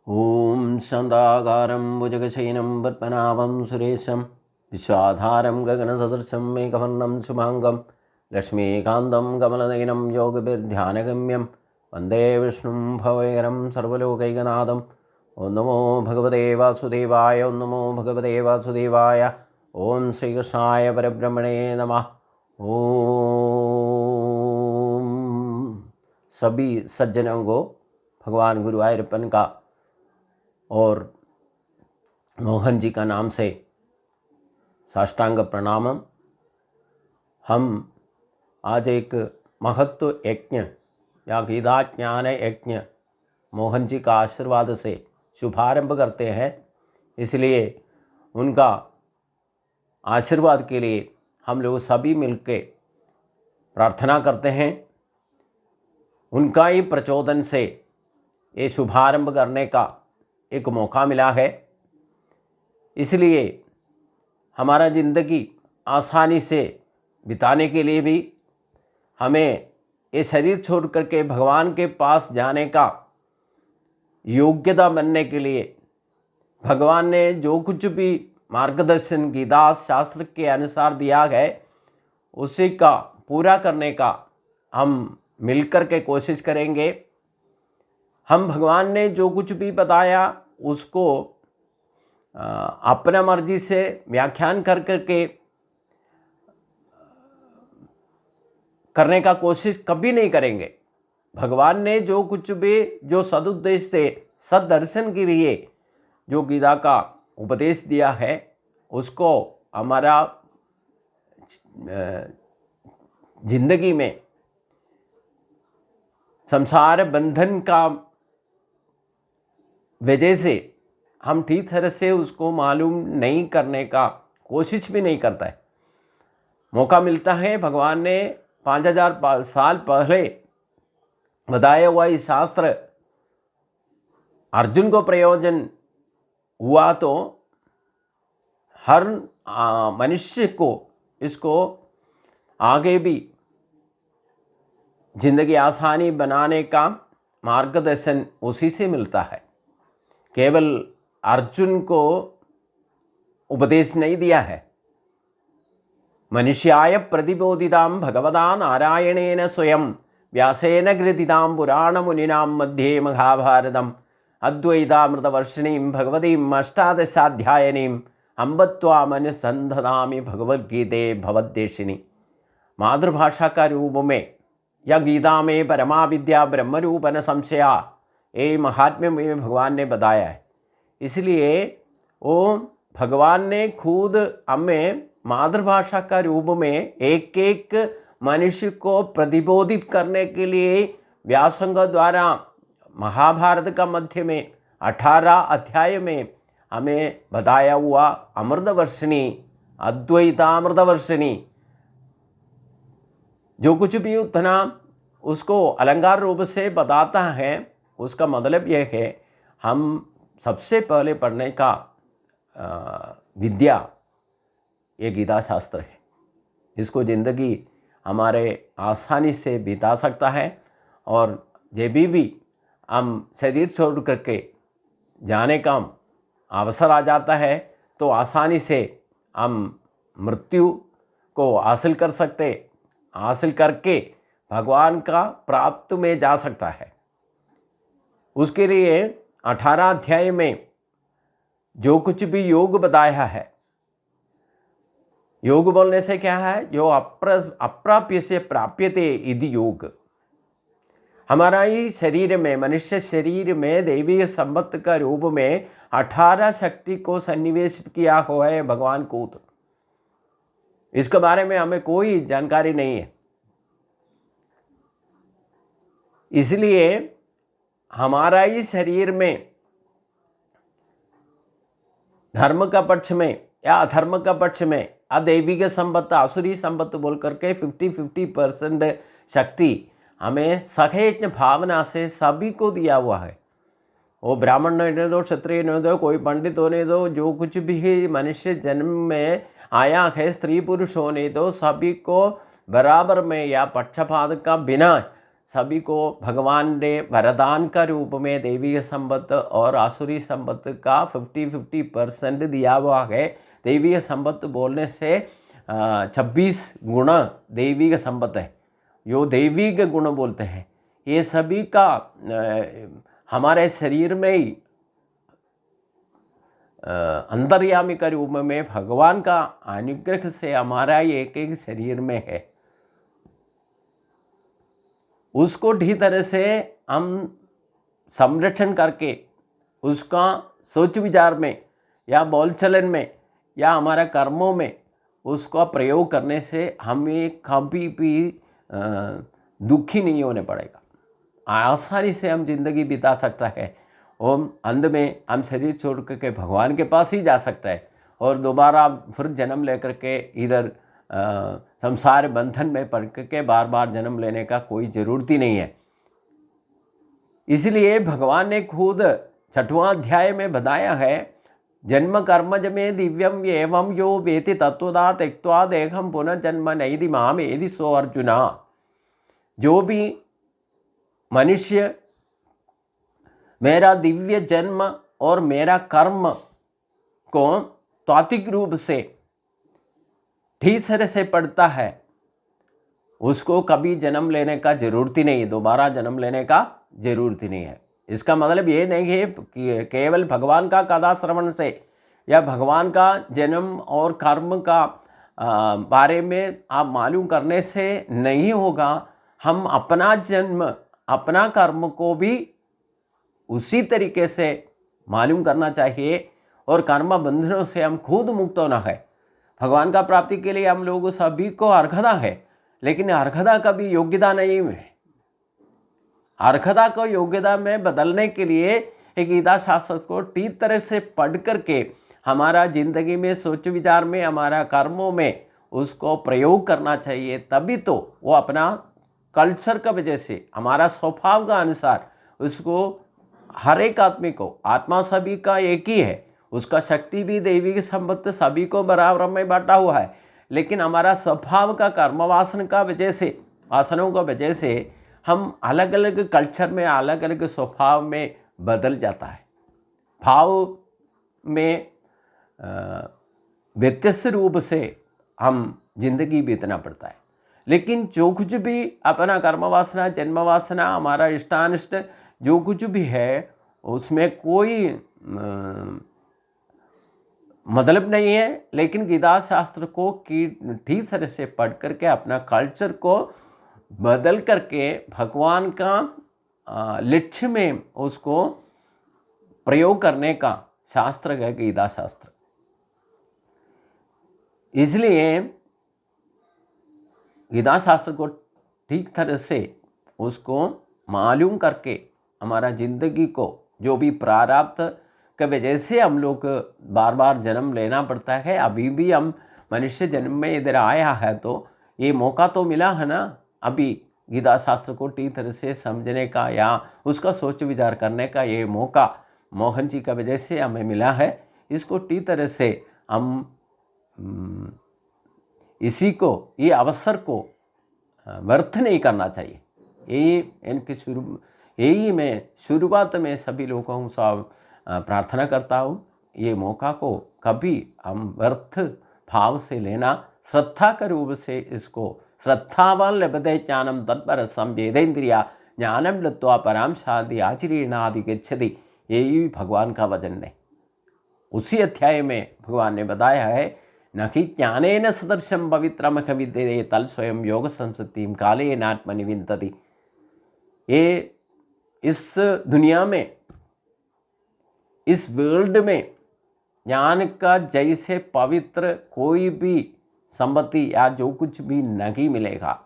ॐ शान्ताकारं भुजगशयनं पद्मनाभं सुरेशं विश्वाधारं गगनसदृशं मेघवर्णं शुभाङ्गं लक्ष्मीकान्तं कमलनयनं योगिभिर्ध्यानगम्यं वन्दे विष्णुं भवैरं सर्वलोकैकनाथं। ॐ नमो भगवते वासुदेवाय, ॐ नमो भगवते वासुदेवाय। ॐ श्रीकृष्णाय परब्रह्मणे नमः। ॐ सभी सज्जनों को भगवान गुरुवायूरप्पन का और मोहन जी का नाम से साष्टांग प्रणामम। हम आज एक महत्व यज्ञ या गीता ज्ञान यज्ञ मोहन जी का आशीर्वाद से शुभारंभ करते हैं, इसलिए उनका आशीर्वाद के लिए हम लोग सभी मिलकर प्रार्थना करते हैं। उनका ही प्रचोदन से ये शुभारंभ करने का एक मौका मिला है, इसलिए हमारा ज़िंदगी आसानी से बिताने के लिए भी हमें ये शरीर छोड़ करके भगवान के पास जाने का योग्यता बनने के लिए भगवान ने जो कुछ भी मार्गदर्शन गीता शास्त्र के अनुसार दिया है उसी का पूरा करने का हम मिलकर के कोशिश करेंगे। हम भगवान ने जो कुछ भी बताया उसको अपना मर्जी से व्याख्यान कर करके करने का कोशिश कभी नहीं करेंगे। भगवान ने जो कुछ भी जो सदुद्देश्य से सददर्शन के लिए जो गीता का उपदेश दिया है उसको हमारा जिंदगी में संसार बंधन का वजह से हम ठीक तरह से उसको मालूम नहीं करने का कोशिश भी नहीं करता है। मौका मिलता है, भगवान ने 5000 साल पहले बताया हुआ इस शास्त्र अर्जुन को प्रयोजन हुआ तो हर मनुष्य को इसको आगे भी जिंदगी आसानी बनाने का मार्गदर्शन उसी से मिलता है। केवल अर्जुन को उपदेश नहीं दिया है, मनुष्याय प्रतिबोधितां भगवता नारायणेन स्वयं व्यासेन गृहीतां पुराणमुनिनां मध्ये महाभारतम् अद्वैतामृतवर्षिणीं भगवतीम् अष्टादशाध्यायिनीं अम्बत्वामनुसन्धनामि भगवद्गीते भवद्देशिनी। मातृभाषा का रूप में या गीता में परमा विद्या ब्रह्मरूप न संशया ये महात्म्य में भगवान ने बताया है। इसलिए वो भगवान ने खुद हमें मातृभाषा का रूप में एक एक मनुष्य को प्रतिबोधित करने के लिए व्यासंग द्वारा महाभारत का मध्य में 18 अध्याय में हमें बताया हुआ अमृतवर्षिणी अद्वैतामृतवर्षिणी जो कुछ भी उतना उसको अलंकार रूप से बताता है, उसका मतलब यह है हम सबसे पहले पढ़ने का विद्या ये गीता शास्त्र है। इसको ज़िंदगी हमारे आसानी से बिता सकता है और जब भी हम शरीर छोड़ करके जाने का अवसर आ जाता है तो आसानी से हम मृत्यु को हासिल कर सकते, हासिल करके भगवान का प्राप्त में जा सकता है। उसके लिए 18 अध्याय में जो कुछ भी योग बताया है, योग बोलने से क्या है, जो अप्राप्य से प्राप्यते इति योग। हमारा ही शरीर में मनुष्य शरीर में दैवीय संपत्ति का रूप में 18 शक्ति को सन्निवेश किया हुआ है भगवान को। इसके बारे में हमें कोई जानकारी नहीं है, इसलिए हमारा ही शरीर में धर्म का पक्ष में या अधर्म का पक्ष में अदैविक संपत्ति आसुरी संपत्ति बोल करके 50-50% शक्ति हमें सहेज भावना से सभी को दिया हुआ है। वो ब्राह्मण होने दो, क्षत्रिय होने दो, कोई पंडित होने दो, जो कुछ भी मनुष्य जन्म में आया है, स्त्री पुरुष होने दो, सभी को बराबर में या पक्षपात का बिना सभी को भगवान ने वरदान का रूप में दैविक संपत्ति और आसुरी संपत्ति का 50-50% दिया हुआ है। दैविक संपत्ति बोलने से 26 गुण दैविक संपत्ति है, जो दैविक गुण बोलते हैं। ये सभी का हमारे शरीर में ही अंतर्यामी के रूप में भगवान का अनुग्रह से हमारा एक एक शरीर में है। उसको ठीक तरह से हम संरक्षण करके उसका सोच विचार में या बोल चलन में या हमारा कर्मों में उसका प्रयोग करने से हमें कभी भी दुखी नहीं होने पड़ेगा। आसानी से हम जिंदगी बिता सकता है और अंत में हम शरीर छोड़ के भगवान के पास ही जा सकता है और दोबारा फिर जन्म लेकर के इधर संसार बंधन में पड़ के बार बार जन्म लेने का कोई ज़रूरत ही नहीं है। इसलिए भगवान ने खुद 6वां अध्याय में बताया है, जन्म कर्मज में दिव्यम एवं यो वेति तत्वदा त्यक्त्वा देहम पुनर्जन्म नैदि माम एदि सो अर्जुना। जो भी मनुष्य मेरा दिव्य जन्म और मेरा कर्म को तात्विक रूप से ठीक तरह से पढ़ता है, उसको कभी जन्म लेने का जरूरत ही नहीं है, दोबारा जन्म लेने का जरूरत ही नहीं है। इसका मतलब ये नहीं है कि केवल भगवान का कथा श्रवण से या भगवान का जन्म और कर्म का बारे में आप मालूम करने से नहीं होगा। हम अपना जन्म अपना कर्म को भी उसी तरीके से मालूम करना चाहिए और कर्म बंधनों से हम खुद मुक्त होना है। भगवान का प्राप्ति के लिए हम लोग सभी को अर्हता है, लेकिन अर्हता का भी योग्यता नहीं है। अर्हता को योग्यता में बदलने के लिए एक गीता शास्त्र को ठीक तरह से पढ़ करके हमारा जिंदगी में सोच विचार में हमारा कर्मों में उसको प्रयोग करना चाहिए। तभी तो वो अपना कल्चर का वजह से हमारा स्वभाव का अनुसार उसको हर एक आदमी को, आत्मा सभी का एक ही है, उसका शक्ति भी दैविक संपत्ति सभी को बराबर में बांटा हुआ है, लेकिन हमारा स्वभाव का कर्म वासन का वजह से, वासनों का वजह से हम अलग अलग कल्चर में अलग अलग स्वभाव में बदल जाता है। भाव में व्यत्यस्त रूप से हम जिंदगी बीतना पड़ता है। लेकिन जो कुछ भी अपना कर्म वासना, जन्म वासना, हमारा इष्टानिष्ट जो कुछ भी है उसमें कोई मतलब नहीं है। लेकिन गीता शास्त्र को ठीक तरह से पढ़ करके अपना कल्चर को बदल करके भगवान का लक्ष्य में उसको प्रयोग करने का शास्त्र है गीता शास्त्र। इसलिए गीता शास्त्र को ठीक तरह से उसको मालूम करके हमारा जिंदगी को जो भी प्रारब्ध के वजह से हम लोग बार बार जन्म लेना पड़ता है, अभी भी हम मनुष्य जन्म में इधर आया है तो ये मौका तो मिला है ना अभी गीता शास्त्र को ठीक तरह से समझने का या उसका सोच विचार करने का ये मौका मोहन जी का वजह से हमें मिला है। इसको ठीक तरह से हम इसी को, ये अवसर को व्यर्थ नहीं करना चाहिए। यही मैं शुरुआत में सभी लोगों से प्रार्थना करता हूँ। ये मौका को कभी हम व्यर्थ भाव से लेना, श्रद्धा के रूप से इसको श्रद्धावान लभते ज्ञानम तत्पर संवेदेन्द्रिया ज्ञानम लत्वा पराम शांति आचरीणादि गच्छति, यही भगवान का वचन है। उसी अध्याय में भगवान ने बताया है, न कि ज्ञानेन सदृशं पवित्रमख विद्यते तल स्वयं योग संसतिम कालेन आत्मनि विन्दति। ये इस दुनिया में, इस वर्ल्ड में ज्ञान का जैसे पवित्र कोई भी संपत्ति या जो कुछ भी नहीं मिलेगा।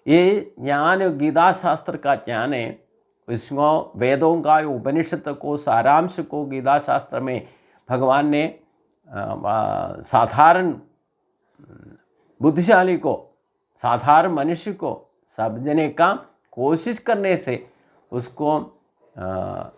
ये ज्ञान गीता शास्त्र का ज्ञान है। इसको वेदों का उपनिषद को सारांश को गीता शास्त्र में भगवान ने साधारण बुद्धिशाली को, साधारण मनुष्य को समझने का कोशिश करने से उसको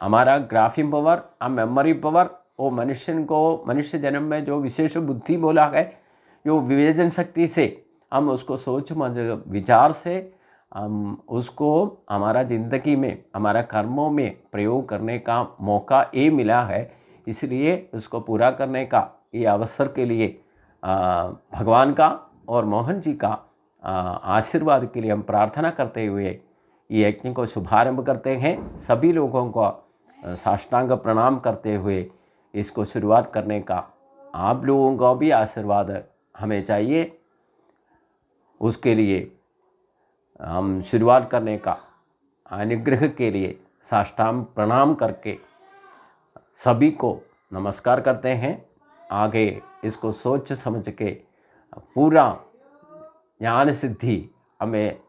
हमारा ग्राफिंग पावर, मेमोरी पावर, वो मनुष्य जन्म में जो विशेष बुद्धि बोला है, जो विवेचन शक्ति से हम उसको सोच विचार से हम उसको हमारा ज़िंदगी में, हमारा कर्मों में प्रयोग करने का मौका ये मिला है, इसलिए उसको पूरा करने का ये अवसर के लिए भगवान का और मोहन जी का आशीर्वाद के लिए हम प्रार्थना करते हुए ये यज्ञ को शुभारंभ करते हैं। सभी लोगों को साष्टांग प्रणाम करते हुए इसको शुरुआत करने का आप लोगों को भी आशीर्वाद हमें चाहिए, उसके लिए हम शुरुआत करने का अनुग्रह के लिए साष्टांग प्रणाम करके सभी को नमस्कार करते हैं। आगे इसको सोच समझ के पूरा ज्ञान सिद्धि हमें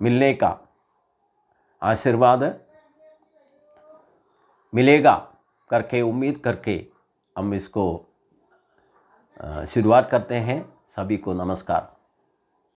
मिलने का आशीर्वाद मिलेगा करके उम्मीद करके हम इसको शुरुआत करते हैं। सभी को नमस्कार।